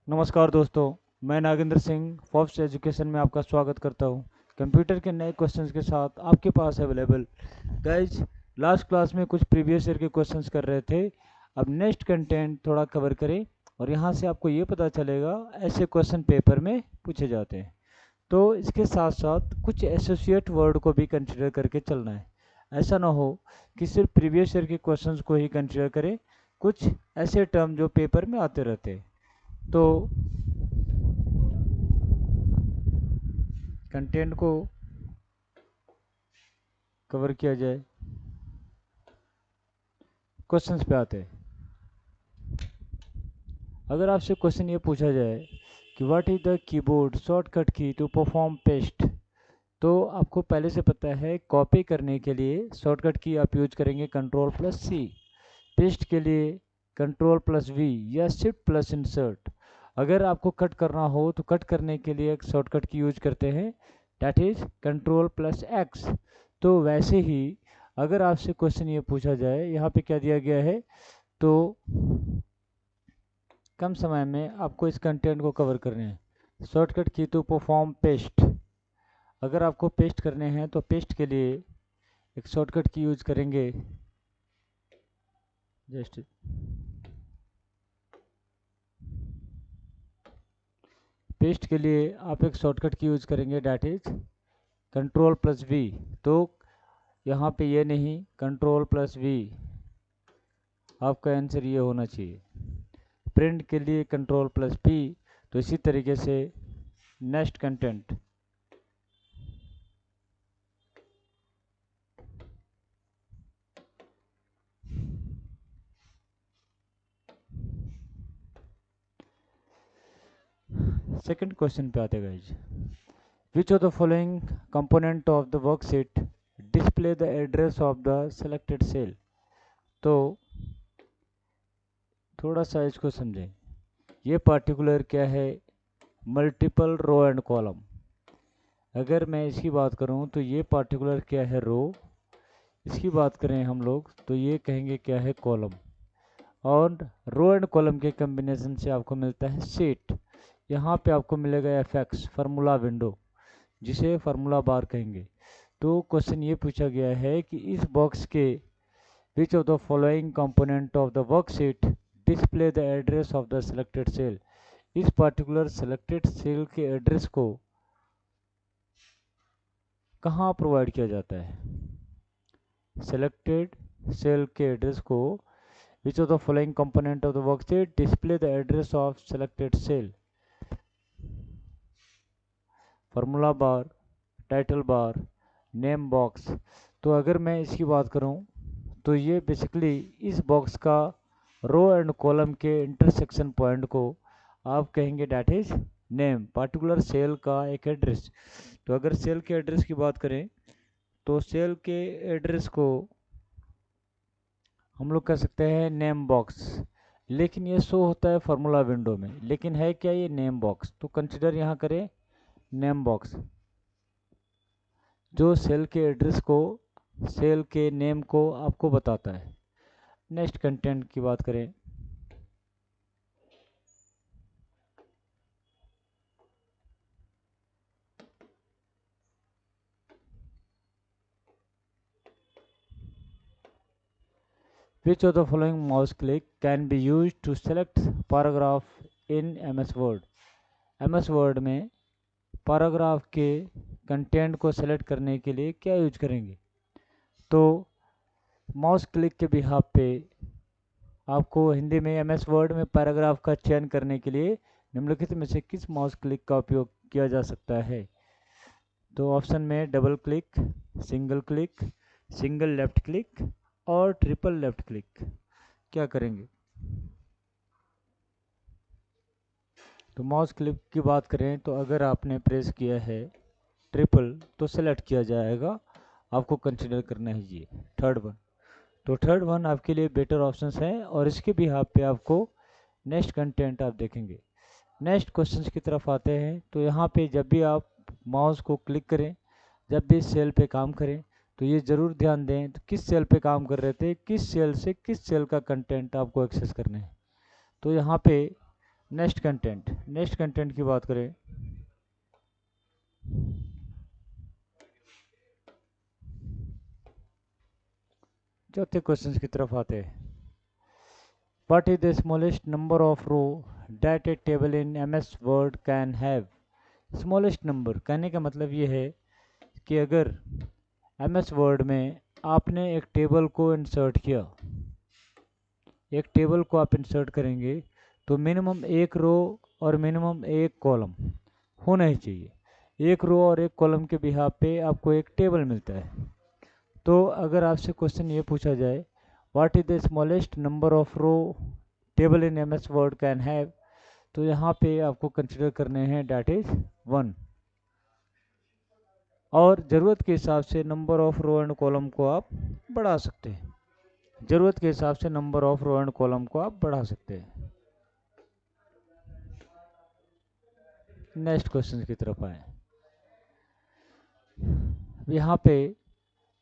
नमस्कार दोस्तों, मैं नागेंद्र सिंह फॉक्स एजुकेशन में आपका स्वागत करता हूं। कंप्यूटर के नए क्वेश्चंस के साथ आपके पास अवेलेबल। गाइज, लास्ट क्लास में कुछ प्रीवियस ईयर के क्वेश्चंस कर रहे थे। अब नेक्स्ट कंटेंट थोड़ा कवर करें और यहां से आपको ये पता चलेगा ऐसे क्वेश्चन पेपर में पूछे जाते हैं। तो इसके साथ साथ कुछ एसोसिएट वर्ड को भी कंसिडर करके चलना है। ऐसा ना हो कि सिर्फ प्रीवियस ईयर के क्वेश्चंस को ही कंसिडर करें, कुछ ऐसे टर्म जो पेपर में आते रहते हैं। तो कंटेंट को कवर किया जाए। क्वेश्चंस पे आते हैं। अगर आपसे क्वेश्चन ये पूछा जाए कि what is the keyboard shortcut की टू परफॉर्म पेस्ट, तो आपको पहले से पता है कॉपी करने के लिए शॉर्टकट की आप यूज करेंगे Ctrl+C, पेस्ट के लिए Ctrl+V या Shift+Insert। अगर आपको कट करना हो तो कट करने के लिए एक शॉर्टकट की यूज करते हैं, दैट इज Ctrl+X। तो वैसे ही अगर आपसे क्वेश्चन ये पूछा जाए, यहाँ पे क्या दिया गया है, तो कम समय में आपको इस कंटेंट को कवर करने हैं। शॉर्टकट की टू परफॉर्म पेस्ट, अगर आपको पेस्ट करने हैं तो पेस्ट के लिए एक शॉर्टकट की यूज करेंगे, जस्ट पेस्ट के लिए आप एक शॉर्टकट की यूज करेंगे, डैट इज Ctrl+V। तो यहाँ पे ये नहीं, Ctrl+V, आपका आंसर ये होना चाहिए। प्रिंट के लिए Ctrl+P। तो इसी तरीके से नेक्स्ट कंटेंट, सेकंड क्वेश्चन पे आते guys. Which of the following component of the worksheet display the address of the selected cell. तो थोड़ा सा इसको समझें, ये पार्टिकुलर क्या है, मल्टीपल रो एंड कॉलम। अगर मैं इसकी बात करूं तो ये पार्टिकुलर क्या है, रो। इसकी बात करें हम लोग तो ये कहेंगे क्या है, कॉलम। और रो एंड कॉलम के कम्बिनेशन से आपको मिलता है शीट। यहाँ पे आपको मिलेगा FX फार्मूला विंडो, जिसे फार्मूला बार कहेंगे। तो क्वेश्चन ये पूछा गया है कि इस बॉक्स के which of the following component of the worksheet display the address of the selected cell. इस पार्टिकुलर सेलेक्टेड सेल के एड्रेस को कहाँ प्रोवाइड किया जाता है, सेलेक्टेड सेल के एड्रेस को which of the following component of the worksheet display the address of selected cell. Formula bar, title bar, name box. तो अगर मैं इसकी बात करूं तो ये बेसिकली इस बॉक्स का रो एंड कॉलम के इंटरसेक्शन पॉइंट को आप कहेंगे that is name, particular cell का एक एड्रेस। तो अगर सेल के एड्रेस की बात करें तो सेल के एड्रेस को हम लोग कह सकते हैं नेम बॉक्स, लेकिन ये शो होता है फार्मूला विंडो में, लेकिन है क्या ये नेम बॉक्स। तो कंसिडर यहाँ करें नेम बॉक्स, जो सेल के एड्रेस को, सेल के नेम को आपको बताता है। नेक्स्ट कंटेंट की बात करें, which of the following mouse click can be used to select paragraph in MS Word। MS Word में पैराग्राफ के कंटेंट को सेलेक्ट करने के लिए क्या यूज करेंगे। तो माउस क्लिक के बिहाफ पे आपको हिंदी में MS वर्ड में पैराग्राफ का चयन करने के लिए निम्नलिखित में से किस माउस क्लिक का उपयोग किया जा सकता है। तो ऑप्शन में double click, single click, single left click और ट्रिपल लेफ्ट क्लिक। क्या करेंगे, तो माउस क्लिक की बात करें तो अगर आपने प्रेस किया है ट्रिपल तो सेलेक्ट किया जाएगा, आपको कंसिडर करना है ये थर्ड वन। तो थर्ड वन आपके लिए बेटर ऑप्शंस है और इसके बिहाफ पे आपको नेक्स्ट कंटेंट आप देखेंगे। नेक्स्ट क्वेश्चंस की तरफ आते हैं। तो यहाँ पे जब भी आप माउस को क्लिक करें, जब भी सेल पे काम करें, तो ये ज़रूर ध्यान दें तो किस सेल पे काम कर रहे थे, किस सेल से किस सेल का कंटेंट आपको एक्सेस करना है। तो यहाँ पे नेक्स्ट कंटेंट नेक्स्ट कंटेंट की बात करें, चौथे क्वेश्चन की तरफ आते हैं। What is the smallest number of row that a table in MS word can have. Smallest number कहने का मतलब ये है कि अगर MS वर्ड में आपने एक टेबल को इंसर्ट किया, एक टेबल को आप इंसर्ट करेंगे तो मिनिमम एक रो और मिनिमम एक कॉलम होना ही चाहिए। एक रो और एक कॉलम के बिहाफ पे आपको एक टेबल मिलता है। तो अगर आपसे क्वेश्चन ये पूछा जाए what is the smallest number of row table in MS word can have, तो यहाँ पे आपको कंसिडर करने हैं डैट इज 1। और ज़रूरत के हिसाब से number of row and column को आप बढ़ा सकते हैं। ज़रूरत के हिसाब से number of row and column को आप बढ़ा सकते हैं। नेक्स्ट क्वेश्चन की तरफ आए। यहाँ पे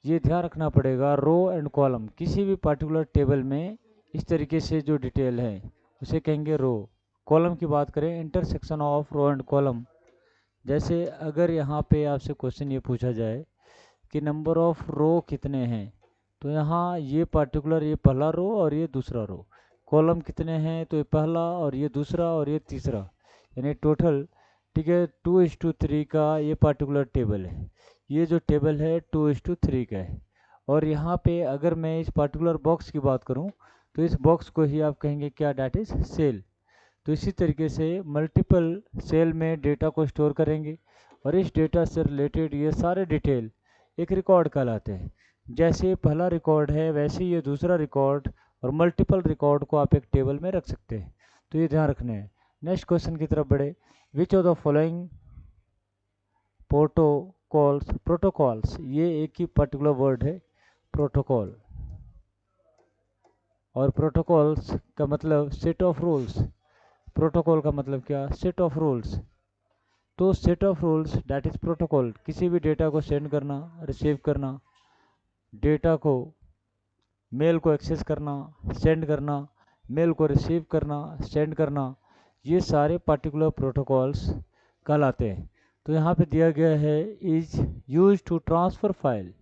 ये ध्यान रखना पड़ेगा, रो एंड कॉलम किसी भी पर्टिकुलर टेबल में इस तरीके से जो डिटेल है उसे कहेंगे रो। कॉलम की बात करें, intersection of row and column. जैसे अगर यहाँ पे आपसे क्वेश्चन ये पूछा जाए कि नंबर ऑफ रो कितने हैं, तो यहाँ ये पर्टिकुलर ये पहला रो और ये दूसरा रो। कॉलम कितने हैं, तो ये पहला और ये दूसरा और ये तीसरा, यानी टोटल, ठीक है, 2:3 का ये पर्टिकुलर टेबल है। ये जो टेबल है 2:3 का है। और यहाँ पे अगर मैं इस पर्टिकुलर बॉक्स की बात करूँ तो इस बॉक्स को ही आप कहेंगे क्या, डैट इज सेल। तो इसी तरीके से मल्टीपल सेल में डेटा को स्टोर करेंगे और इस डेटा से रिलेटेड ये सारे डिटेल एक रिकॉर्ड कहलाते हैं। जैसे पहला रिकॉर्ड है वैसे ये दूसरा रिकॉर्ड और मल्टीपल रिकॉर्ड को आप एक टेबल में रख सकते हैं। तो ये ध्यान रखना है। नेक्स्ट क्वेश्चन की तरफ बढ़े। विच ऑफ द फॉलोइंग प्रोटोकॉल्स, ये एक ही पर्टिकुलर वर्ड है प्रोटोकॉल, और प्रोटोकॉल्स का मतलब सेट ऑफ रूल्स। प्रोटोकॉल का मतलब क्या, सेट ऑफ रूल्स। तो set of rules that is protocol. किसी भी डेटा को सेंड करना, रिसीव करना, डेटा को मेल को एक्सेस करना, सेंड करना, मेल को रिसीव करना, सेंड करना, ये सारे पर्टिकुलर प्रोटोकॉल्स कहलाते हैं। तो यहाँ पे दिया गया है is use to transfer file,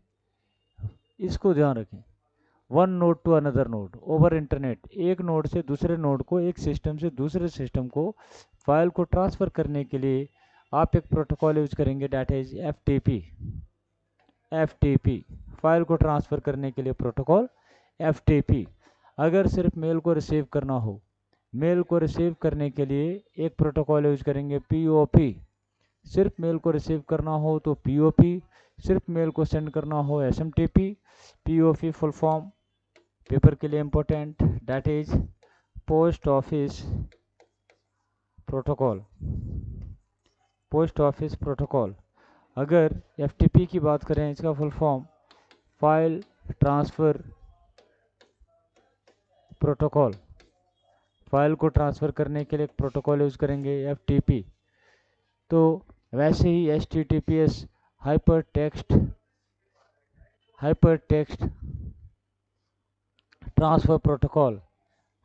इसको ध्यान रखें। One node to another node over internet, एक नोड से दूसरे नोड को, एक सिस्टम से दूसरे सिस्टम को फाइल को ट्रांसफ़र करने के लिए आप एक प्रोटोकॉल यूज करेंगे that is FTP। FTP file को ट्रांसफ़र करने के लिए प्रोटोकॉल FTP। अगर सिर्फ मेल को रिसीव करना हो, मेल को रिसीव करने के लिए एक प्रोटोकॉल यूज करेंगे POP। सिर्फ मेल को रिसीव करना हो तो POP, सिर्फ मेल को सेंड करना हो SMTP। POP full form paper के लिए important, that is post office protocol. Post office protocol. अगर FTP की बात करें, इसका full form file transfer protocol. File को ट्रांसफ़र करने के लिए एक प्रोटोकॉल यूज़ करेंगे FTP। तो वैसे ही HTTPS hyper text transfer protocol.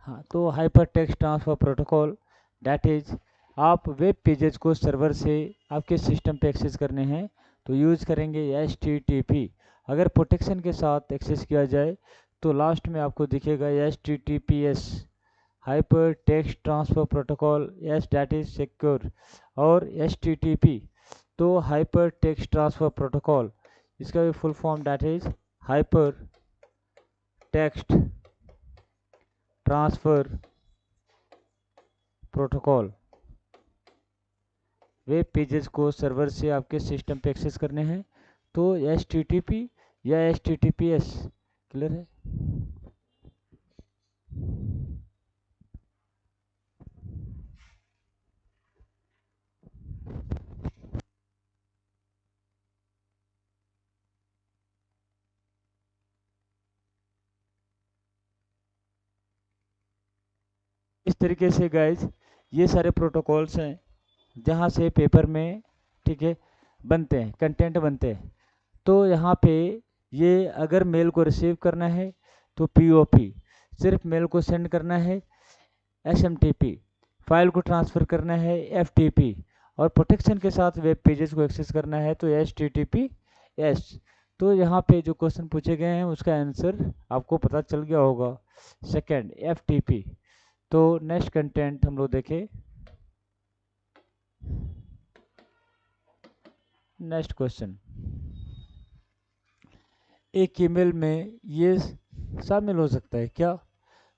हाँ, तो hyper text transfer protocol that is आप वेब पेजेस को सर्वर से आपके सिस्टम पे एक्सेस करने हैं तो यूज़ करेंगे HTTP। अगर प्रोटेक्शन के साथ एक्सेस किया जाए तो लास्ट में आपको दिखेगा HTTPS hyper text transfer protocol, S that is secure. और HTTP तो हाइपर टेक्स्ट ट्रांसफ़र प्रोटोकॉल, इसका भी full form that is hyper text transfer protocol. Web pages को सर्वर से आपके सिस्टम पे एक्सेस करने हैं तो HTTP या HTTPS। क्लियर है। इस तरीके से गाइज ये सारे प्रोटोकॉल्स हैं जहाँ से पेपर में, ठीक है, बनते हैं, कंटेंट बनते हैं। तो यहाँ पे ये अगर मेल को रिसीव करना है तो POP, सिर्फ मेल को सेंड करना है SMTP, फाइल को ट्रांसफ़र करना है FTP, और प्रोटेक्शन के साथ वेब पेजेस को एक्सेस करना है तो HTTPS। तो यहाँ पे जो क्वेश्चन पूछे गए हैं उसका आंसर आपको पता चल गया होगा, सेकंड FTP। तो नेक्स्ट कंटेंट हम लोग देखें। नेक्स्ट क्वेश्चन, एक ईमेल में ये शामिल हो सकता है क्या?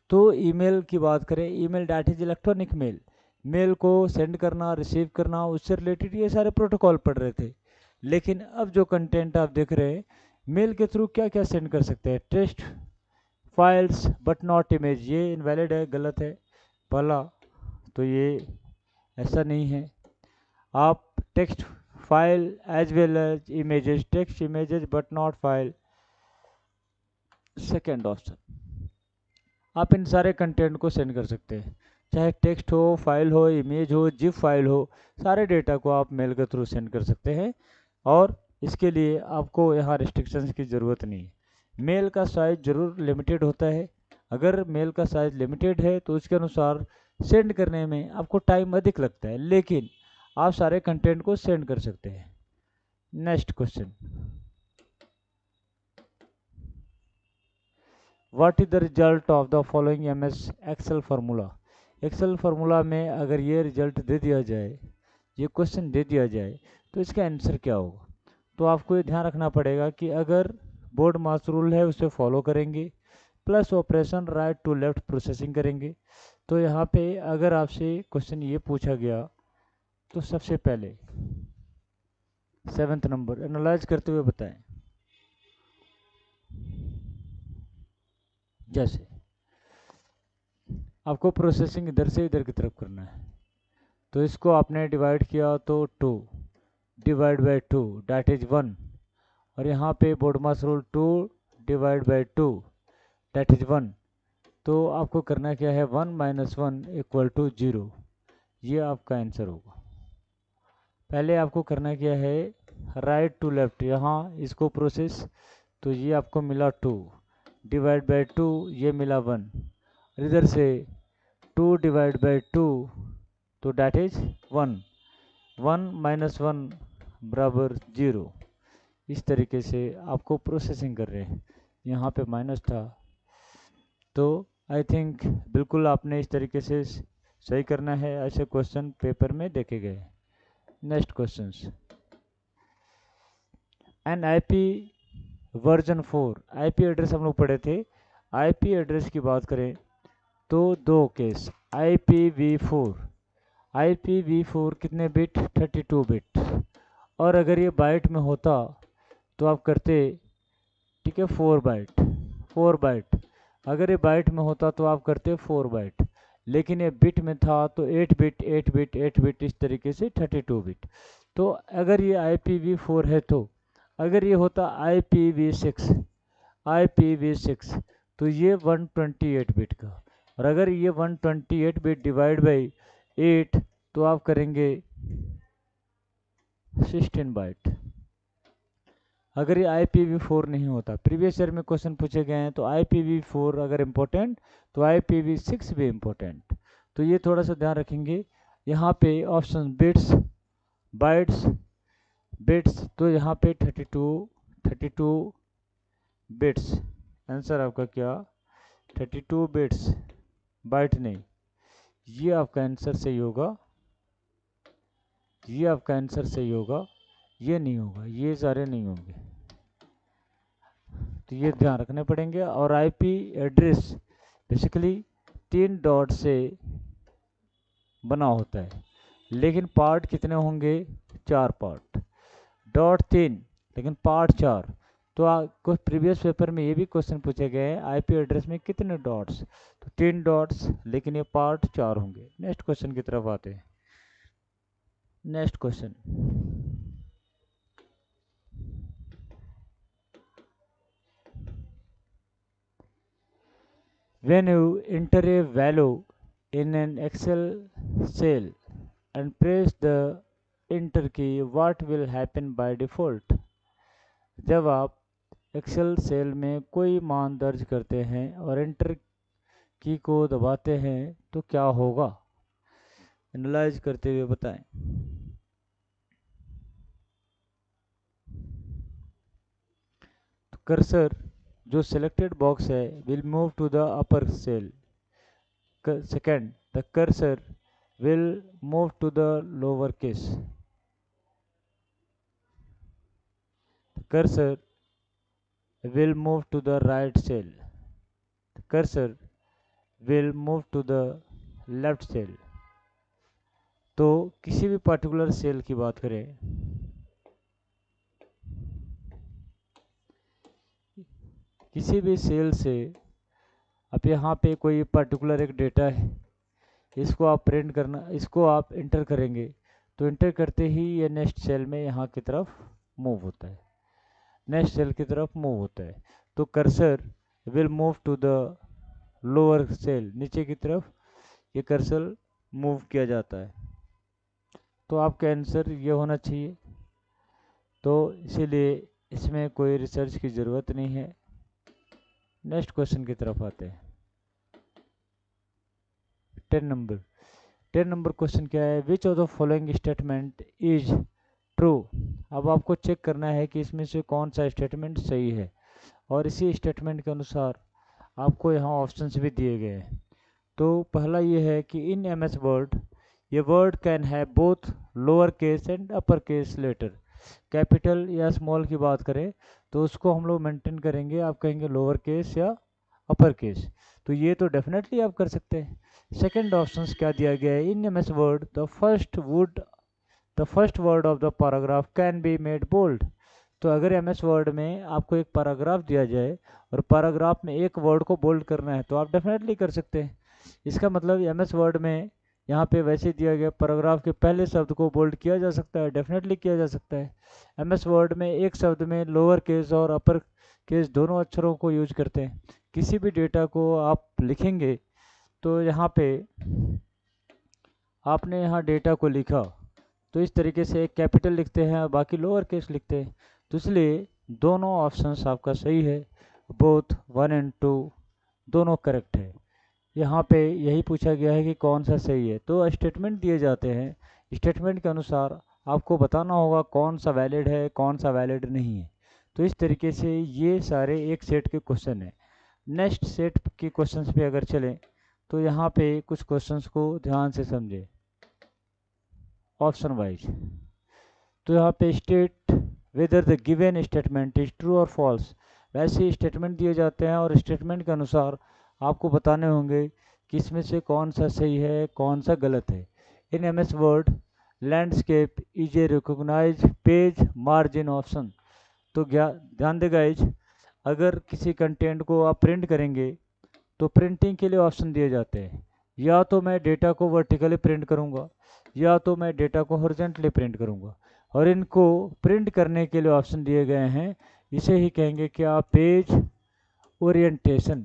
तो ईमेल की बात करें, email that is electronic mail, mail को सेंड करना, रिसीव करना, उससे रिलेटेड ये सारे प्रोटोकॉल पढ़ रहे थे। लेकिन अब जो कंटेंट आप देख रहे हैं, मेल के थ्रू क्या क्या सेंड कर सकते हैं? Text, files but not image, ये इनवैलिड है, गलत है पहला, तो ये ऐसा नहीं है। आप text file as well as images, text images but not file, second option. आप इन सारे कंटेंट को सेंड कर सकते हैं, चाहे टेक्स्ट हो, फाइल हो, इमेज हो, जिप फाइल हो, सारे डेटा को आप मेल के थ्रू सेंड कर सकते हैं। और इसके लिए आपको यहाँ रिस्ट्रिक्शंस की ज़रूरत नहीं है। मेल का साइज़ ज़रूर लिमिटेड होता है, अगर मेल का साइज़ लिमिटेड है तो उसके अनुसार सेंड करने में आपको टाइम अधिक लगता है, लेकिन आप सारे कंटेंट को सेंड कर सकते हैं। Next question, what is the result of the following MS excel formula? Excel formula में अगर ये रिजल्ट दे दिया जाए, ये क्वेश्चन दे दिया जाए, तो इसका आंसर क्या होगा? तो आपको ये ध्यान रखना पड़ेगा कि अगर बोर्ड मास रूल है उसे फॉलो करेंगे, plus operation right to left processing करेंगे। तो यहाँ पे अगर आपसे क्वेश्चन ये पूछा गया तो सबसे पहले 7th नंबर एनालाइज करते हुए बताएं। जैसे आपको प्रोसेसिंग इधर से इधर की तरफ करना है, तो इसको आपने डिवाइड किया तो 2 डिवाइड बाई 2 डैट इज 1, और यहाँ पे board mass rule 2 divide by 2 that is 1। तो आपको करना क्या है, 1 - 1 = 0, ये आपका आंसर होगा। पहले आपको करना क्या है, राइट टू लेफ्ट, यहाँ इसको प्रोसेस, तो ये आपको मिला 2 डिवाइड बाई 2, ये मिला 1, इधर से 2 डिवाइड बाई 2 तो डैट इज 1, 1 - 1 बराबर 0। इस तरीके से आपको प्रोसेसिंग कर रहे हैं। यहाँ पे माइनस था, तो आई थिंक बिल्कुल आपने इस तरीके से सही करना है, ऐसे क्वेश्चन पेपर में देखे गए। Next questions, an IP version 4, IP address हम लोग पढ़े थे। IP एड्रेस की बात करें तो दो केस, IPv4, IPv4 कितने बिट, 32 बिट, और अगर ये बाइट में होता तो आप करते, ठीक है, 4 बाइट, 4 बाइट, अगर ये बाइट में होता तो आप करते 4 बाइट, लेकिन ये बिट में था तो 8 बिट 8 बिट 8 बिट, इस तरीके से 32 बिट। तो अगर ये IPv4 है, तो अगर ये होता IPv6, IPv6 तो ये 128 बिट का, और अगर ये 128 बिट डिवाइड बाई 8 तो आप करेंगे 16 बाइट। अगर ये IPv4 नहीं होता, प्रीवियस ईयर में क्वेश्चन पूछे गए हैं, तो IPv4 अगर इम्पोर्टेंट तो IPv6 भी इम्पोर्टेंट, तो ये थोड़ा सा ध्यान रखेंगे। यहाँ पे ऑप्शन बिट्स, बाइट्स, बिट्स, तो यहाँ पे 32 बिट्स, आंसर आपका क्या, 32 बिट्स, बाइट नहीं, ये आपका आंसर सही होगा, ये आपका आंसर सही होगा, ये नहीं होगा, ये सारे नहीं होंगे, तो ये ध्यान रखने पड़ेंगे। और IP एड्रेस बेसिकली 3 डॉट से बना होता है, लेकिन पार्ट कितने होंगे, 4 पार्ट, डॉट 3 लेकिन पार्ट 4। तो कुछ प्रीवियस पेपर में ये भी क्वेश्चन पूछे गए हैं, IP एड्रेस में कितने डॉट्स, तो 3 डॉट्स, लेकिन ये पार्ट 4 होंगे। नेक्स्ट क्वेश्चन की तरफ आते हैं। Next question, when you enter a value in an Excel cell and press the enter key, what will happen by default? जब आप एक्सेल सेल में कोई मान दर्ज करते हैं और एंटर की को दबाते हैं तो क्या होगा? एनालाइज करते हुए बताएं। कर्सर जो सिलेक्टेड बॉक्स है will move to the upper cell. Second, the cursor will move to the lower case. Cursor will move to the right cell. The cursor will move to the left cell. तो किसी भी particular cell की बात करें, किसी भी cell से अब यहाँ पे कोई पर्टिकुलर एक डेटा है, इसको आप प्रिंट करना, इसको आप इंटर करेंगे तो इंटर करते ही ये नेक्स्ट सेल में यहाँ की तरफ मूव होता है, नेक्स्ट सेल की तरफ मूव होता है। तो cursor will move to the lower cell, नीचे की तरफ ये कर्सर मूव किया जाता है। तो आपका आंसर ये होना चाहिए। तो इसीलिए इसमें कोई रिसर्च की ज़रूरत नहीं है। नेक्स्ट क्वेश्चन की तरफ आते हैं। 10 नंबर क्वेश्चन क्या है, विच of the following statement is true. अब आपको चेक करना है कि इसमें से कौन सा स्टेटमेंट सही है, और इसी स्टेटमेंट के अनुसार आपको यहाँ ऑप्शंस भी दिए गए हैं। तो पहला ये है कि इन MS वर्ड ये word can have both lower case and upper case letter. Capital या स्मॉल की बात करें तो उसको हम लोग मेंटेन करेंगे, आप कहेंगे लोअर केस या अपर केस, तो ये तो डेफिनेटली आप कर सकते हैं। सेकंड ऑप्शन क्या दिया गया है, in MS word the first word of the paragraph can be made bold. तो अगर MS वर्ड में आपको एक पैराग्राफ दिया जाए और पैराग्राफ में एक वर्ड को बोल्ड करना है तो आप डेफिनेटली कर सकते हैं। इसका मतलब MS वर्ड में यहाँ पे वैसे दिया गया पैराग्राफ के पहले शब्द को बोल्ड किया जा सकता है, डेफिनेटली किया जा सकता है। MS वर्ड में एक शब्द में लोअर केस और अपर केस दोनों अक्षरों को यूज करते हैं। किसी भी डेटा को आप लिखेंगे तो यहाँ पे आपने यहाँ डेटा को लिखा तो इस तरीके से एक कैपिटल लिखते हैं और बाकी लोअर केस लिखते हैं। तो इसलिए दोनों ऑप्शंस आपका सही है, बोथ 1 एंड 2 दोनों करेक्ट है। यहाँ पे यही पूछा गया है कि कौन सा सही है। तो स्टेटमेंट दिए जाते हैं, स्टेटमेंट के अनुसार आपको बताना होगा कौन सा वैलिड है कौन सा वैलिड नहीं है। तो इस तरीके से ये सारे एक सेट के क्वेश्चन हैं। नेक्स्ट सेट के क्वेश्चंस पे अगर चलें तो यहाँ पे कुछ क्वेश्चंस को ध्यान से समझें ऑप्शन वाइज। तो यहाँ पे state whether the given statement is true और फॉल्स, वैसे स्टेटमेंट दिए जाते हैं और स्टेटमेंट के अनुसार आपको बताने होंगे कि इसमें से कौन सा सही है कौन सा गलत है। In MS word landscape is a recognise page margin option. तो ध्यान देगा गाइज, अगर किसी कंटेंट को आप प्रिंट करेंगे तो प्रिंटिंग के लिए ऑप्शन दिए जाते हैं, या तो मैं डेटा को वर्टिकली प्रिंट करूंगा या तो मैं डेटा को हॉरिजॉन्टली प्रिंट करूंगा, और इनको प्रिंट करने के लिए ऑप्शन दिए गए हैं। इसे ही कहेंगे कि आप पेज ओरिएंटेशन।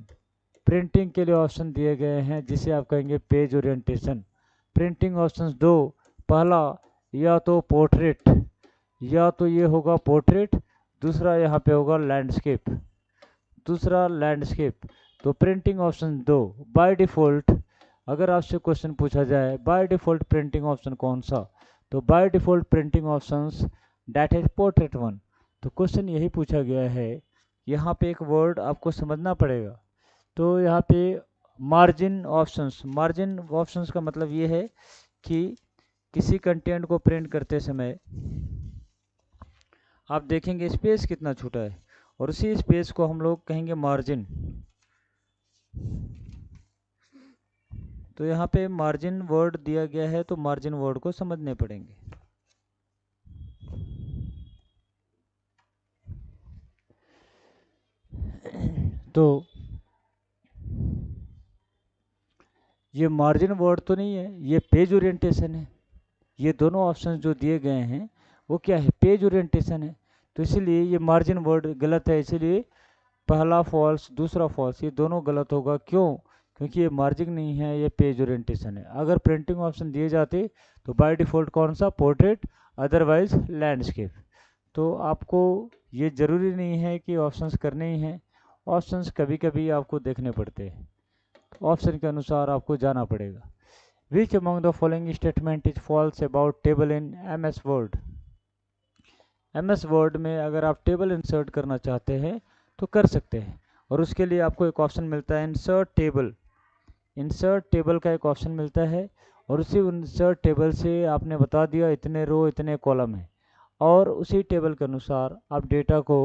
प्रिंटिंग के लिए ऑप्शन दिए गए हैं जिसे आप कहेंगे पेज ओरिएंटेशन। प्रिंटिंग ऑप्शंस दो, पहला या तो पोर्ट्रेट, या तो ये होगा पोर्ट्रेट, दूसरा यहाँ पे होगा लैंडस्केप, दूसरा लैंडस्केप। तो प्रिंटिंग ऑप्शन दो। बाय डिफ़ॉल्ट अगर आपसे क्वेश्चन पूछा जाए बाय डिफ़ॉल्ट प्रिंटिंग ऑप्शन कौन सा, तो by default printing options that is portrait 1। तो क्वेश्चन यही पूछा गया है, यहाँ पे एक वर्ड आपको समझना पड़ेगा। तो यहाँ पे मार्जिन ऑप्शंस का मतलब ये है कि किसी कंटेंट को प्रिंट करते समय आप देखेंगे स्पेस कितना छोटा है, और उसी स्पेस को हम लोग कहेंगे मार्जिन। तो यहाँ पे मार्जिन वर्ड दिया गया है तो मार्जिन वर्ड को समझने पड़ेंगे। तो ये मार्जिन वर्ड तो नहीं है, ये पेज ओरिएंटेशन है। ये दोनों ऑप्शन जो दिए गए हैं वो क्या है, पेज ओरिएंटेशन है। तो इसलिए ये मार्जिन वर्ड गलत है, इसलिए पहला फॉल्स दूसरा फॉल्स, ये दोनों गलत होगा। क्यों? क्योंकि ये मार्जिन नहीं है, ये पेज ओरिएंटेशन है। अगर प्रिंटिंग ऑप्शन दिए जाते तो बाय डिफ़ॉल्ट कौन सा, पोर्ट्रेट, अदरवाइज लैंडस्केप। तो आपको ये ज़रूरी नहीं है कि ऑप्शंस करने ही हैं, ऑप्शंस कभी कभी आपको देखने पड़ते हैं, ऑप्शन के अनुसार आपको जाना पड़ेगा। Which among the following statement is false about table in MS word. MS word में अगर आप टेबल इंसर्ट करना चाहते हैं तो कर सकते हैं, और उसके लिए आपको एक ऑप्शन मिलता है इंसर्ट टेबल। इंसर्ट टेबल का एक ऑप्शन मिलता है, और उसी इंसर्ट टेबल से आपने बता दिया इतने रो इतने कॉलम है, और उसी टेबल के अनुसार आप डेटा को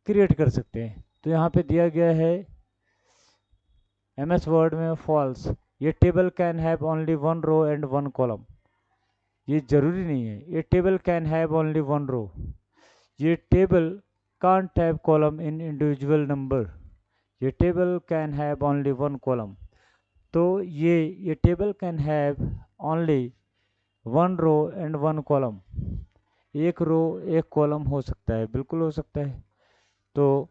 क्रिएट कर सकते हैं। तो यहाँ पे दिया गया है MS वर्ड में फॉल्स, ये table can have only 1 row and 1 column. ये जरूरी नहीं है, ये table can have only 1 row, ये table can't have column in individual number, ये table can have only 1 column. तो ये table can have only 1 row and 1 column, एक रो एक कॉलम हो सकता है, बिल्कुल हो सकता है। तो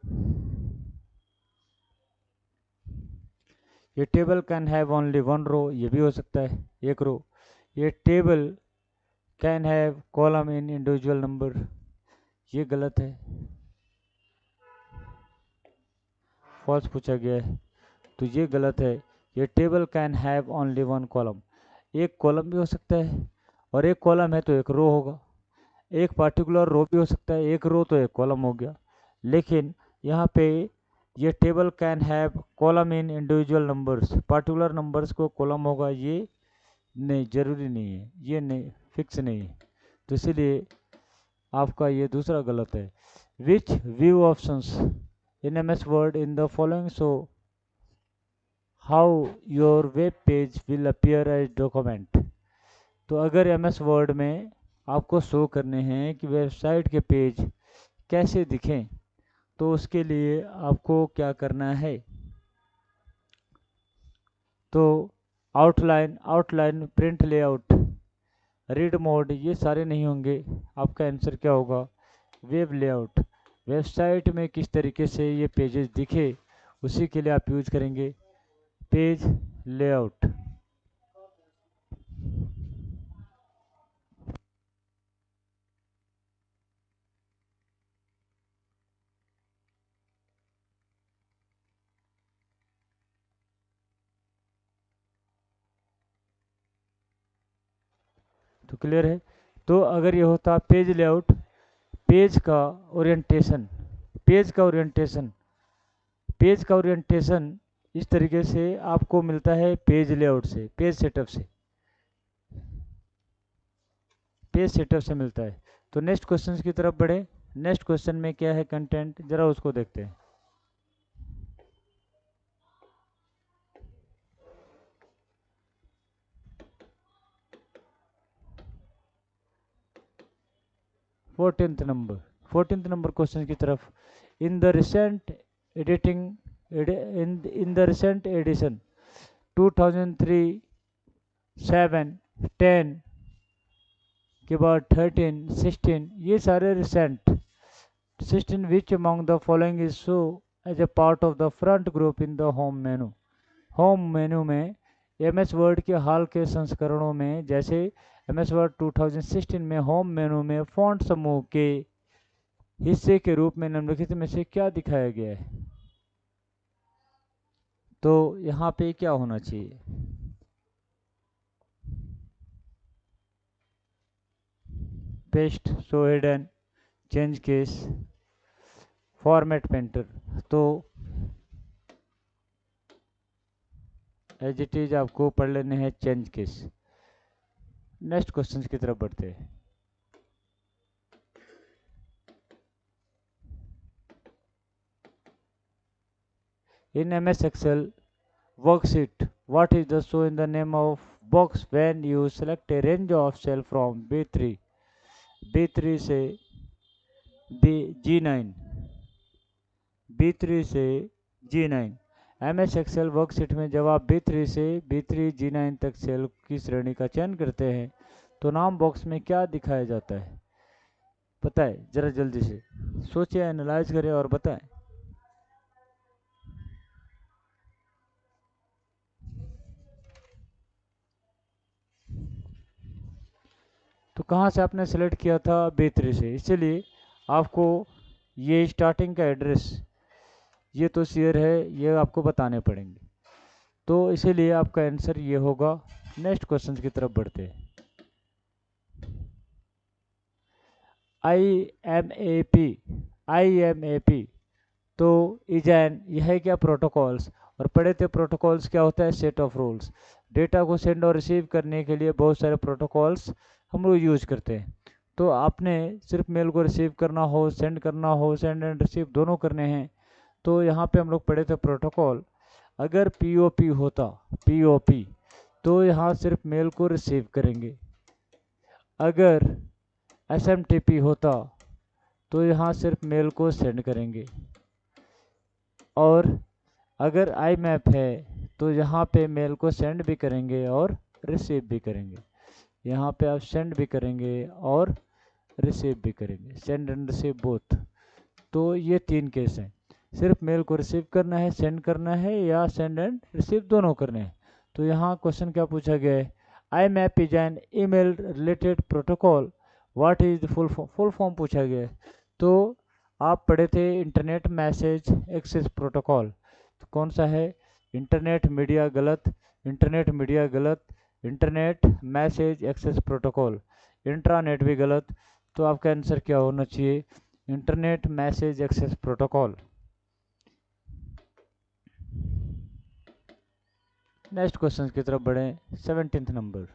ये table can have only 1 row, ये भी हो सकता है एक रो। ये table can have column in individual number, ये गलत है, फॉल्स पूछा गया है, तो ये गलत है। ये table can have only 1 column, एक कॉलम भी हो सकता है, और एक कॉलम है तो एक रो होगा, एक पार्टिकुलर रो भी हो सकता है, एक रो तो एक कॉलम हो गया। लेकिन यहाँ पे ये table can have column in individual numbers, particular numbers को कॉलम होगा, ये नहीं, जरूरी नहीं है, ये नहीं, फिक्स नहीं है। तो इसलिए आपका ये दूसरा गलत है। Which view options in MS word in the following show how your web page will appear as document. तो अगर MS वर्ड में आपको शो करने हैं कि वेबसाइट के पेज कैसे दिखें, तो उसके लिए आपको क्या करना है, तो outline, print layout, read mode, ये सारे नहीं होंगे। आपका आंसर क्या होगा, वेब लेआउट। वेबसाइट में किस तरीके से ये पेजेस दिखे, उसी के लिए आप यूज करेंगे पेज लेआउट। तो क्लियर है। तो अगर ये होता पेज लेआउट, पेज का ओरिएंटेशन, पेज का ओरिएंटेशन, पेज का ओरिएंटेशन इस तरीके से आपको मिलता है पेज लेआउट से, पेज सेटअप से, पेज सेटअप से मिलता है। तो नेक्स्ट क्वेश्चन की तरफ बढ़े। नेक्स्ट क्वेश्चन में क्या है कंटेंट, जरा उसको देखते हैं। फोर्टीन्थ नंबर क्वेश्चन की तरफ। इन द रिसेंट एडिशन 2003, 7, 10 के बाद 13, 16, ये सारे recent. 16 which among the following is show as a part of the front group in the home menu. Home menu में MS वर्ड के हाल के संस्करणों में, जैसे MS वर्ड 2016 में होम मेनू में फॉन्ट समूह के हिस्से के रूप में निम्नलिखित में से क्या दिखाया गया है। तो यहाँ पे क्या होना चाहिए, paste, show hidden, change case, format painter. तो एज इट इज आपको पढ़ लेने हैं चेंज केस। नेक्स्ट क्वेश्चन की तरफ बढ़ते हैं। In MS Excel worksheet, what is the show in the name of box when you select a range of cell from B3 से G9, B3 से G9। MS Excel वर्कशीट में जब आप B3 से B3 G9 तक cell की श्रेणी का चयन करते हैं तो नाम बॉक्स में क्या दिखाया जाता है, पता है? जरा जल्दी से सोचिए, एनालाइज करें और बताएं। तो कहाँ से आपने सेलेक्ट किया था, B3 से, इसलिए आपको ये स्टार्टिंग का एड्रेस, ये तो शेयर है, ये आपको बताने पड़ेंगे। तो इसीलिए आपका आंसर ये होगा नेक्स्ट क्वेश्चन की तरफ बढ़ते हैं। IMAP तो इजैन यह है क्या, प्रोटोकॉल्स। और पढ़े थे प्रोटोकॉल्स क्या होता है, सेट ऑफ रूल्स। डेटा को सेंड और रिसीव करने के लिए बहुत सारे प्रोटोकॉल्स हम लोग यूज करते हैं। तो आपने सिर्फ मेल को रिसीव करना हो, सेंड करना हो, सेंड एंड रिसीव दोनों करने हैं, तो यहाँ पे हम लोग पढ़े थे प्रोटोकॉल। अगर POP होता, POP, तो यहाँ सिर्फ मेल को रिसीव करेंगे। अगर SMTP होता तो यहाँ सिर्फ मेल को सेंड करेंगे। और अगर IMAP है तो यहाँ पे मेल को सेंड भी करेंगे और रिसीव भी करेंगे। यहाँ पे आप सेंड भी करेंगे और रिसीव भी करेंगे, सेंड एंड रिसीव बोथ। तो ये 3 केस हैं, सिर्फ मेल को रिसीव करना है, सेंड करना है, या सेंड एंड रिसीव दोनों करने हैं। तो यहाँ क्वेश्चन क्या पूछा गया है, IMAP is an email related protocol, what is the full form पूछा गया है। तो आप पढ़े थे इंटरनेट मैसेज एक्सेस प्रोटोकॉल, तो कौन सा है, इंटरनेट मीडिया गलत, इंटरनेट मीडिया गलत, internet message access protocol, intranet भी गलत। तो आपका आंसर क्या होना चाहिए, internet message access protocol. Next question की तरफ बढ़े, 17th नंबर।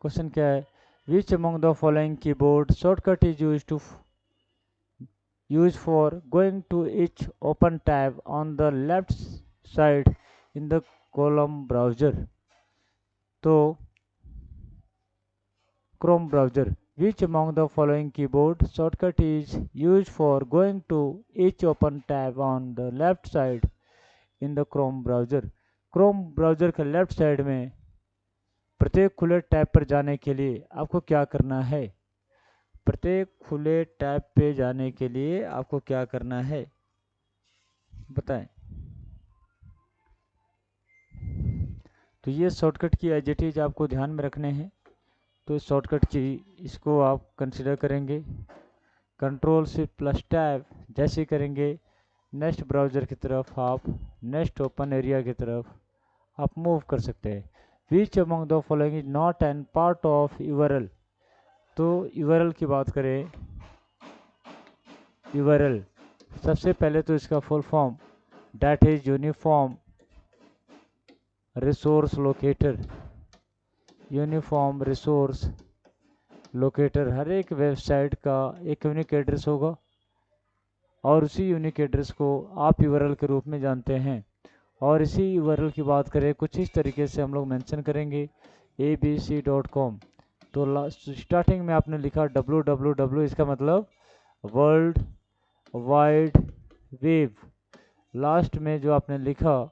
क्वेश्चन क्या है, which among the following keyboard shortcut is use for going to each open tab on the left side in the column browser. तो Chrome browser, which among the following keyboard shortcut is used for going to each open tab on the left side in the Chrome browser। Chrome browser के left side में प्रत्येक खुले tab पर जाने के लिए आपको क्या करना है, प्रत्येक खुले टैब पे जाने के लिए आपको क्या करना है, बताएं। तो ये शॉर्टकट की एडिटिव आपको ध्यान में रखने हैं। तो इस शॉर्टकट की इसको आप कंसिडर करेंगे, Ctrl+Shift+Tab जैसे करेंगे, नेक्स्ट ब्राउज़र की तरफ आप नेक्स्ट ओपन एरिया की तरफ आप मूव कर सकते हैं। विच among the following is not an part of URL। तो URL की बात करें, URL सबसे पहले तो इसका full form that is uniform resource locator, uniform resource locator. हर एक वेबसाइट का एक यूनिक एड्रेस होगा और उसी यूनिक एड्रेस को आप URL के रूप में जानते हैं। और इसी URL की बात करें, कुछ इस तरीके से हम लोग मेंशन करेंगे abc.com। तो स्टार्टिंग में आपने लिखा www, इसका मतलब वर्ल्ड वाइड वेब। लास्ट में जो आपने लिखा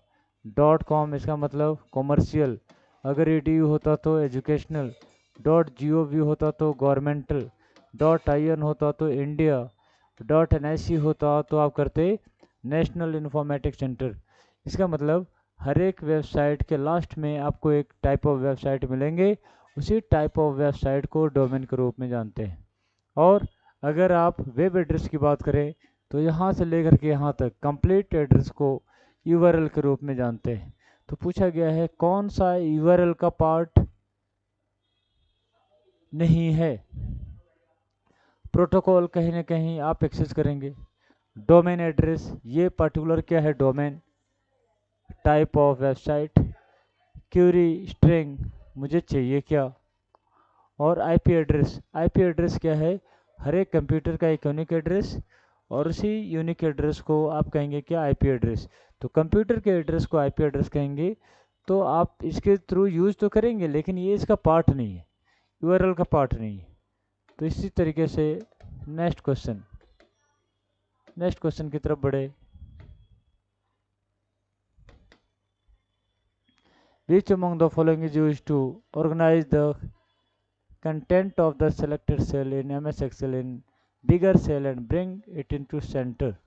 .com, इसका मतलब कॉमर्शियल। अगर edu होता तो एजुकेशनल, .gov होता तो गवर्नमेंटल, .in होता तो इंडिया, .nic होता तो आप करते नेशनल इंफॉर्मेटिक्स सेंटर। इसका मतलब हर एक वेबसाइट के लास्ट में आपको एक टाइप ऑफ वेबसाइट मिलेंगे, उसी टाइप ऑफ वेबसाइट को डोमेन के रूप में जानते हैं। और अगर आप वेब एड्रेस की बात करें तो यहाँ से लेकर के यहाँ तक कंप्लीट एड्रेस को URL के रूप में जानते हैं। तो पूछा गया है कौन सा URL का पार्ट नहीं है। प्रोटोकॉल कहीं ना कहीं आप एक्सेस करेंगे, डोमेन एड्रेस, ये पर्टिकुलर क्या है, domain, type of website, query string, मुझे चाहिए क्या, और IP एड्रेस। IP एड्रेस क्या है, हर एक कंप्यूटर का एक यूनिक एड्रेस, और उसी यूनिक एड्रेस को आप कहेंगे क्या, IP एड्रेस। तो कंप्यूटर के एड्रेस को IP एड्रेस कहेंगे। तो आप इसके थ्रू यूज तो करेंगे, लेकिन ये इसका पार्ट नहीं है, URL का पार्ट नहीं है। तो इसी तरीके से नेक्स्ट क्वेश्चन की तरफ बढ़े। Which among the following is used to organize the content of the selected cell in MS Excel in bigger cell and bring it into center।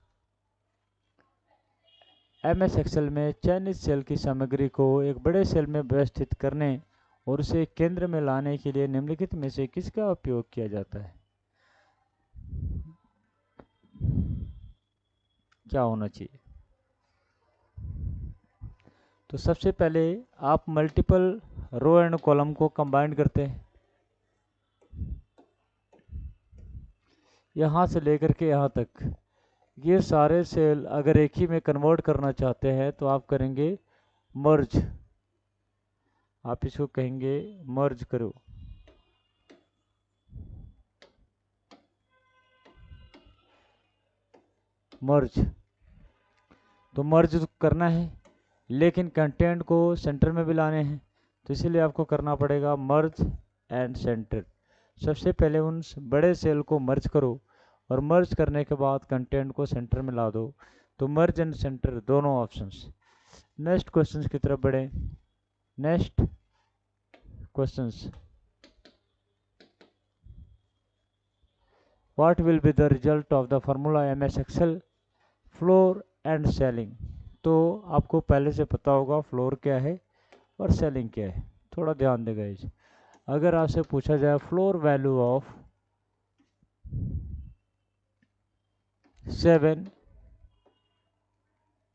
MS Excel में चयनित सेल की सामग्री को एक बड़े सेल में व्यवस्थित करने और उसे केंद्र में लाने के लिए निम्नलिखित में से किसका उपयोग किया जाता है, क्या होना चाहिए। तो सबसे पहले आप मल्टीपल रो एंड कॉलम को कंबाइन करते हैं। यहाँ से लेकर के यहाँ तक ये सारे सेल अगर एक ही में कन्वर्ट करना चाहते हैं तो आप करेंगे मर्ज। आप इसको कहेंगे मर्ज करो। मर्ज तो मर्ज करना है, लेकिन कंटेंट को सेंटर में भी लाने हैं, तो इसीलिए आपको करना पड़ेगा मर्ज एंड सेंटर। सबसे पहले उन बड़े सेल को मर्ज करो और मर्ज करने के बाद कंटेंट को सेंटर में ला दो। तो मर्ज एंड सेंटर दोनों ऑप्शंस। नेक्स्ट क्वेश्चंस की तरफ बढ़े। Next questions, what will be the result of the formula MS excel floor and ceiling. तो आपको पहले से पता होगा फ्लोर क्या है और सेलिंग क्या है, थोड़ा ध्यान देगा इस। अगर आपसे पूछा जाए फ्लोर वैल्यू ऑफ 7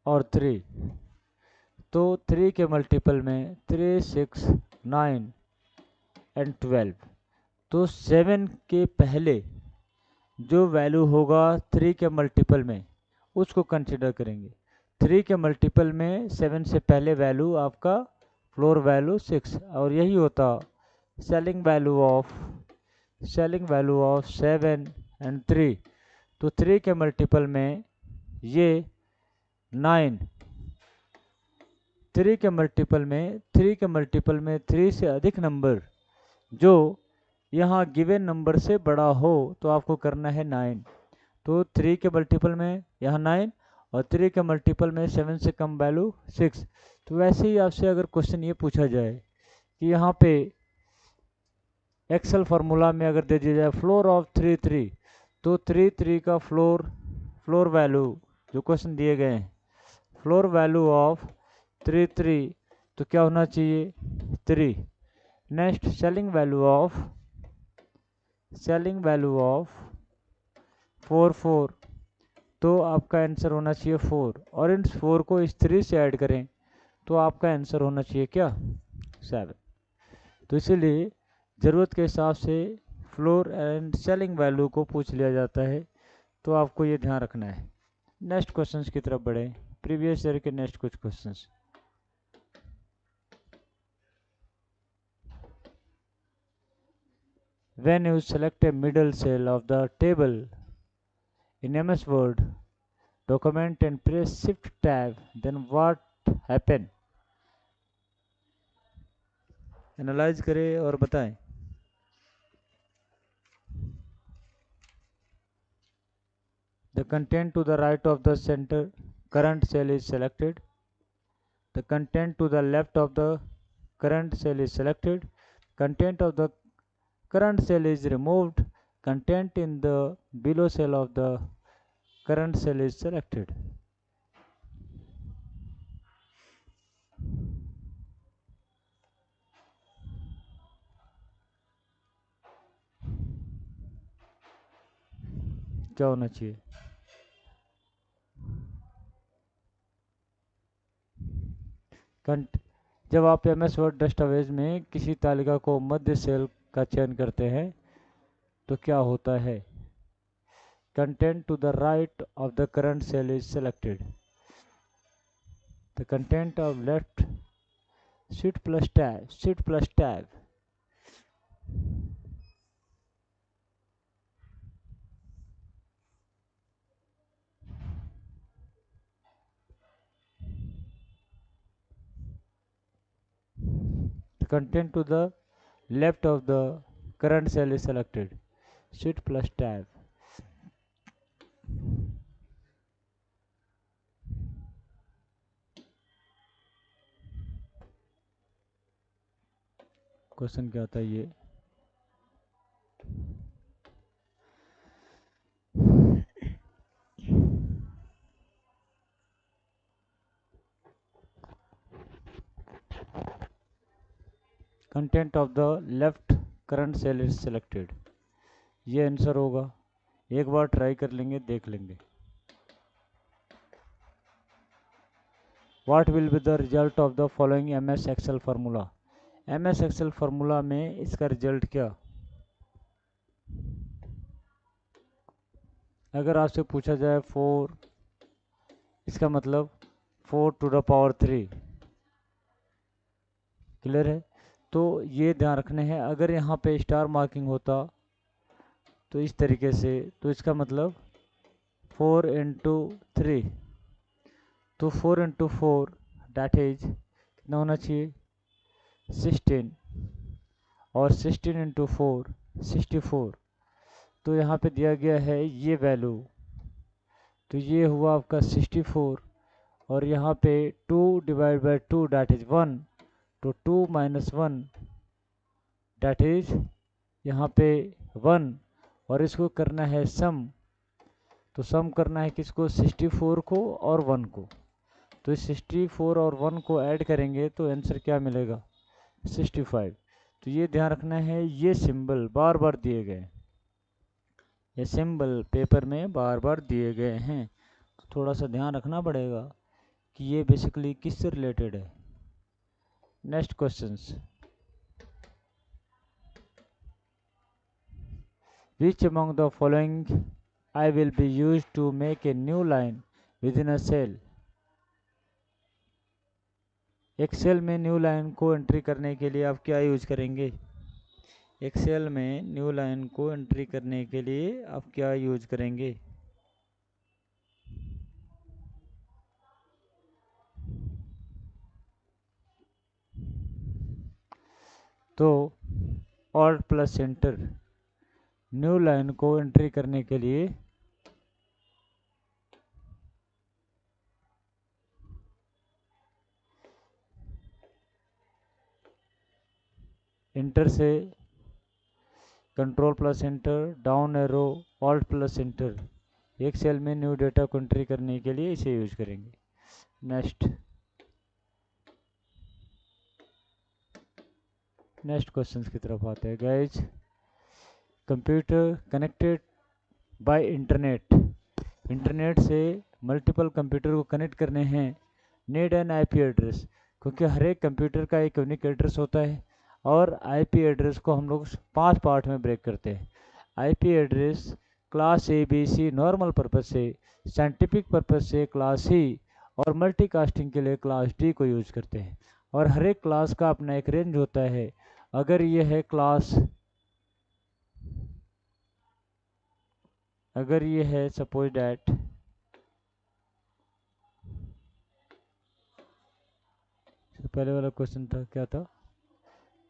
और 3, तो 3 के मल्टीपल में 3, 6, 9 एंड 12, तो 7 के पहले जो वैल्यू होगा 3 के मल्टीपल में उसको कंसिडर करेंगे। 3 के मल्टीपल में 7 से पहले वैल्यू आपका फ्लोर वैल्यू 6, और यही होता सेलिंग वैल्यू ऑफ 7 एंड 3। तो 3 के मल्टीपल में ये 9, 3 के मल्टीपल में 3 से अधिक नंबर जो यहाँ गिवन नंबर से बड़ा हो तो आपको करना है 9। तो 3 के मल्टीपल में यहाँ 9 और 3 के मल्टीपल में 7 से कम वैल्यू 6। तो वैसे ही आपसे अगर क्वेश्चन ये पूछा जाए कि यहाँ पे एक्सेल फार्मूला में अगर दे दिया जाए फ्लोर ऑफ 3, 3, तो 3, 3 का फ्लोर वैल्यू जो क्वेश्चन दिए गए हैं, फ्लोर वैल्यू ऑफ 3, 3, तो क्या होना चाहिए 3। नेक्स्ट सेलिंग वैल्यू ऑफ 4, 4, तो आपका आंसर होना चाहिए 4, और इन 4 को इस 3 से ऐड करें तो आपका आंसर होना चाहिए क्या 7। तो इसीलिए ज़रूरत के हिसाब से फ्लोर एंड सेलिंग वैल्यू को पूछ लिया जाता है, तो आपको ये ध्यान रखना है। नेक्स्ट क्वेश्चंस की तरफ बढ़े। प्रीवियस ईयर के नेक्स्ट कुछ questions. When you select a middle cell of the table in MS Word document and press Shift tab, then what happen? Analyse करें और बताएं। The content to the right of the center current cell is selected. The content to the left of the current cell is selected. Content of the current cell is removed. Content in the below cell of the current cell is selected. क्या होना चाहिए? जब आप MS word दस्तावेज में किसी तालिका को मध्य सेल का चयन करते हैं तो क्या होता है? Content to the right of the current cell is selected. The content of left shift plus tab. The content to the left of the current cell is selected. Shift plus tab. Question क्या आता है ये? Content of the left current cell is selected, ये answer होगा। एक बार try कर लेंगे, देख लेंगे। What will be the result of the following MS Excel formula? MS excel formula में इसका रिजल्ट क्या, अगर आपसे पूछा जाए 4, इसका मतलब 4 टू द पावर 3, क्लियर है। तो ये ध्यान रखने हैं, अगर यहाँ पे स्टार मार्किंग होता तो इस तरीके से, तो इसका मतलब 4 इंटू 3, तो 4 इंटू 4 डैट इज कितना होना चाहिए 16, और 16 इंटू 4 64। तो यहाँ पे दिया गया है ये वैल्यू, तो ये हुआ आपका 64, और यहाँ पे 2 डिवाइड बाई 2 डैट इज 1, तो 2 माइनस 1 डैट इज यहाँ पे 1, और इसको करना है सम, तो सम करना है किसको 64 को और 1 को, तो इस 64 और 1 को ऐड करेंगे तो आंसर क्या मिलेगा 65। तो ये ध्यान रखना है, ये सिंबल बार बार दिए गए, ये सिंबल पेपर में बार बार दिए गए हैं, तो थोड़ा सा ध्यान रखना पड़ेगा कि ये बेसिकली किससे रिलेटेड है। Next questions, which among the following I will be used to make a new line within a cell। Excel में न्यू लाइन को एंट्री करने के लिए आप क्या यूज करेंगे, एक्सेल में न्यू लाइन को एंट्री करने के लिए आप क्या यूज करेंगे, तो alt plus enter, new line को एंट्री करने के लिए एंटर से control plus enter, down arrow, alt plus enter, एक सेल में न्यू डेटा को एंट्री करने के लिए इसे यूज करेंगे। नेक्स्ट क्वेश्चंस की तरफ आते हैं guys. Computer connected by internet, internet से मल्टीपल कंप्यूटर को कनेक्ट करने हैं, नीड एन आईपी एड्रेस, क्योंकि हर एक कंप्यूटर का एक यूनिक एड्रेस होता है, और आईपी एड्रेस को हम लोग 5 पार्ट में ब्रेक करते हैं। IP address class A B C normal purpose से, साइंटिफिक पर्पज से क्लास सी, और मल्टीकास्टिंग के लिए क्लास डी को यूज करते हैं, और हर एक क्लास का अपना एक रेंज होता है। अगर ये है क्लास, अगर ये है सपोज डैट पहले वाला क्वेश्चन था क्या था,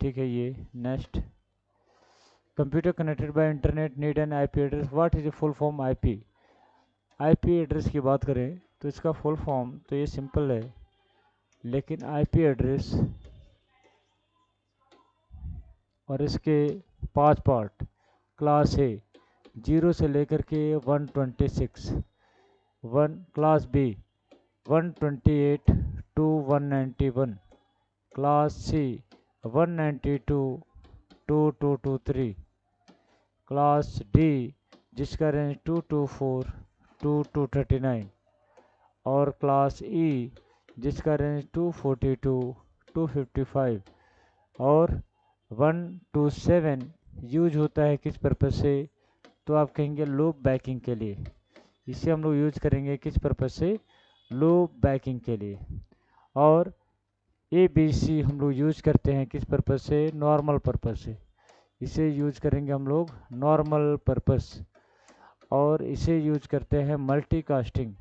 ठीक है ये next, computer connected by internet need an IP address, what is the full form IP. IP address की बात करें तो इसका फुल फॉर्म तो ये सिंपल है, लेकिन आईपी एड्रेस और इसके 5 पार्ट, क्लास ए 0 से लेकर के 126, class B 128 to 191, class C 192 to 223, class D जिसका रेंज 224 टू 239, और क्लास ई जिसका रेंज 242 255, और 1 to 7 यूज होता है किस पर्पज़ से, तो आप कहेंगे लूप बैकिंग के लिए, इसे हम लोग यूज करेंगे किस पर्पज़ से, लूप बैकिंग के लिए। और ए बी सी हम लोग यूज करते हैं किस पर्पज़ से, नॉर्मल पर्पज़ से, इसे यूज करेंगे हम लोग नॉर्मल पर्पस, और इसे यूज करते हैं मल्टीकास्टिंग,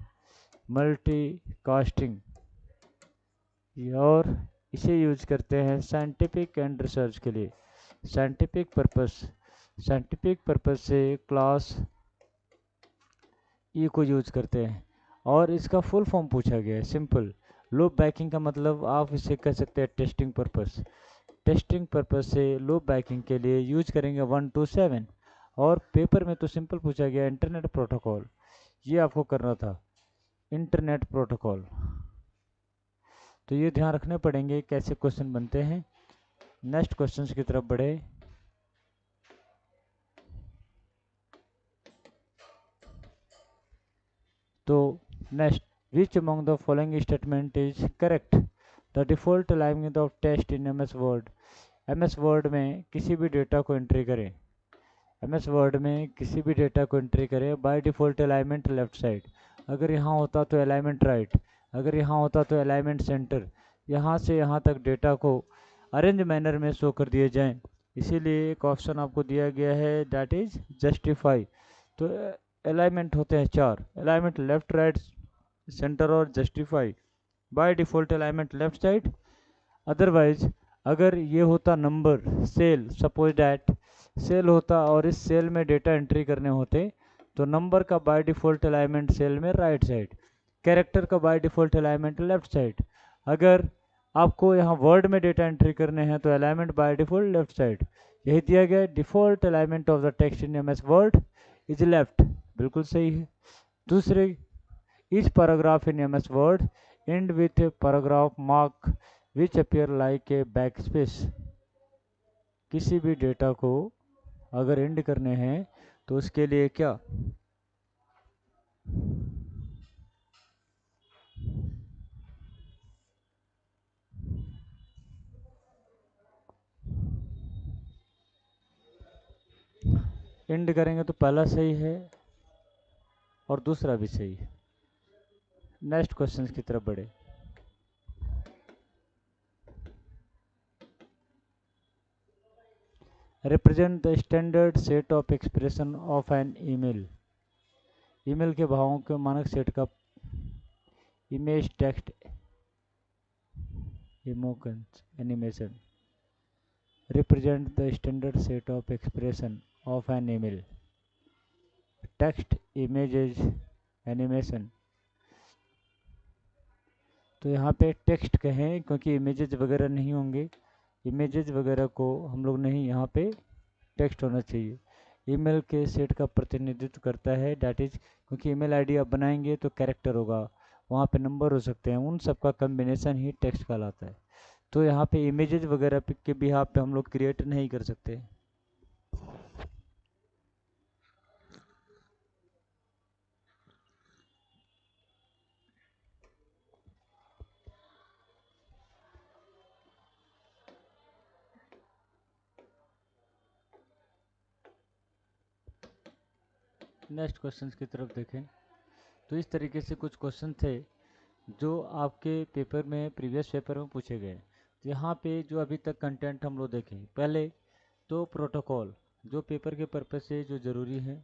और इसे यूज करते हैं साइंटिफिक एंड रिसर्च के लिए, साइंटिफिक पर्पस से क्लास ई को यूज करते हैं। और इसका फुल फॉर्म पूछा गया है, सिंपल, लूप बैकिंग का मतलब आप इसे कह सकते हैं टेस्टिंग पर्पस से लूप बैकिंग के लिए यूज करेंगे 1 to 7। और पेपर में तो सिंपल पूछा गया इंटरनेट प्रोटोकॉल, ये आपको करना था इंटरनेट प्रोटोकॉल, तो ये ध्यान रखने पड़ेंगे कैसे क्वेश्चन बनते हैं। नेक्स्ट क्वेश्चन की तरफ बढ़े, तो next, which among the following statement is correct, the default language of test in MS word, MS word में किसी भी डेटा को एंट्री करें, एमएस वर्ड में किसी भी डेटा को एंट्री करें, bye default alignment left side, अगर यहाँ होता तो अलाइनमेंट राइट, अगर यहाँ होता तो अलाइनमेंट सेंटर, यहाँ से यहाँ तक डेटा को अरेंज मैनर में शो कर दिए जाएं। इसीलिए एक ऑप्शन आपको दिया गया है दैट इज जस्टिफाई। तो अलाइनमेंट होते हैं 4, अलाइनमेंट लेफ्ट राइट सेंटर और justify. By default alignment left side, otherwise अगर ये होता number cell, suppose that cell होता और इस सेल में डेटा एंट्री करने होते तो नंबर का बाय डिफ़ॉल्ट अलाइनमेंट सेल में राइट साइड, कैरेक्टर का bye default alignment left side. अगर आपको यहाँ वर्ड में डेटा एंट्री करने हैं तो alignment by default left side. यही दिया गया, default alignment of the text in MS word is left, बिल्कुल सही है। दूसरे, each paragraph in MS word and with paragraph mark which appear like a back space. किसी भी डेटा को अगर एंड करने हैं तो उसके लिए क्या, एंड करेंगे तो पहला सही है और दूसरा भी सही है। नेक्स्ट क्वेश्चन की तरफ बढ़े। Represent the standard set of expression of an email. Email के भावों के मानक सेट का image, text, emotions, animation. Represent the standard set of expression of an email, text, images, animation. तो यहाँ पे टेक्स्ट कहें क्योंकि इमेजेस वगैरह नहीं होंगे, इमेजेस वगैरह को हम लोग नहीं, यहाँ पे टेक्स्ट होना चाहिए। ईमेल के सेट का प्रतिनिधित्व करता है डैट इज, क्योंकि ईमेल आईडी आप बनाएंगे तो कैरेक्टर होगा, वहाँ पे नंबर हो सकते हैं, उन सब का कम्बिनेशन ही टेक्स्ट कहलाता है। तो यहाँ पे इमेजेस वगैरह के बिहाफ पे हम लोग क्रिएट नहीं कर सकते। नेक्स्ट क्वेश्चन की तरफ देखें तो इस तरीके से कुछ क्वेश्चन थे जो आपके पेपर में, प्रीवियस पेपर में पूछे गए। यहाँ पे जो अभी तक कंटेंट हम लोग देखें, पहले तो प्रोटोकॉल जो पेपर के पर्पस से जो ज़रूरी है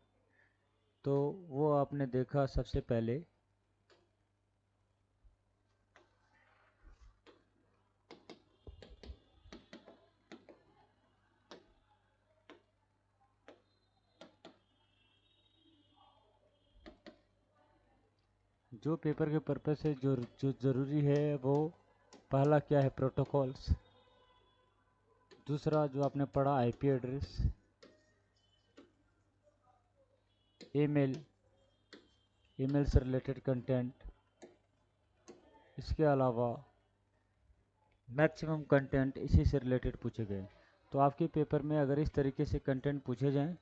तो वो आपने देखा सबसे पहले। जो पेपर के पर्पस से जो ज़रूरी है वो पहला क्या है, प्रोटोकॉल्स। दूसरा जो आपने पढ़ा आईपी एड्रेस, ईमेल, ईमेल से रिलेटेड कंटेंट, इसके अलावा मैक्सिमम कंटेंट इसी से रिलेटेड पूछे गए। तो आपके पेपर में अगर इस तरीके से कंटेंट पूछे जाएं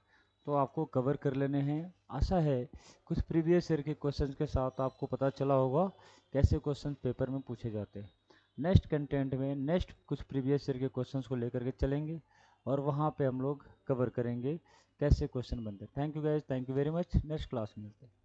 तो आपको कवर कर लेने हैं। आशा है कुछ प्रीवियस ईयर के क्वेश्चंस के साथ आपको पता चला होगा कैसे क्वेश्चन पेपर में पूछे जाते हैं। नेक्स्ट कंटेंट में नेक्स्ट कुछ प्रीवियस ईयर के क्वेश्चंस को लेकर के चलेंगे और वहाँ पे हम लोग कवर करेंगे कैसे क्वेश्चन बनते हैं। Thank you guys, thank you very much. Next class में मिलते हैं।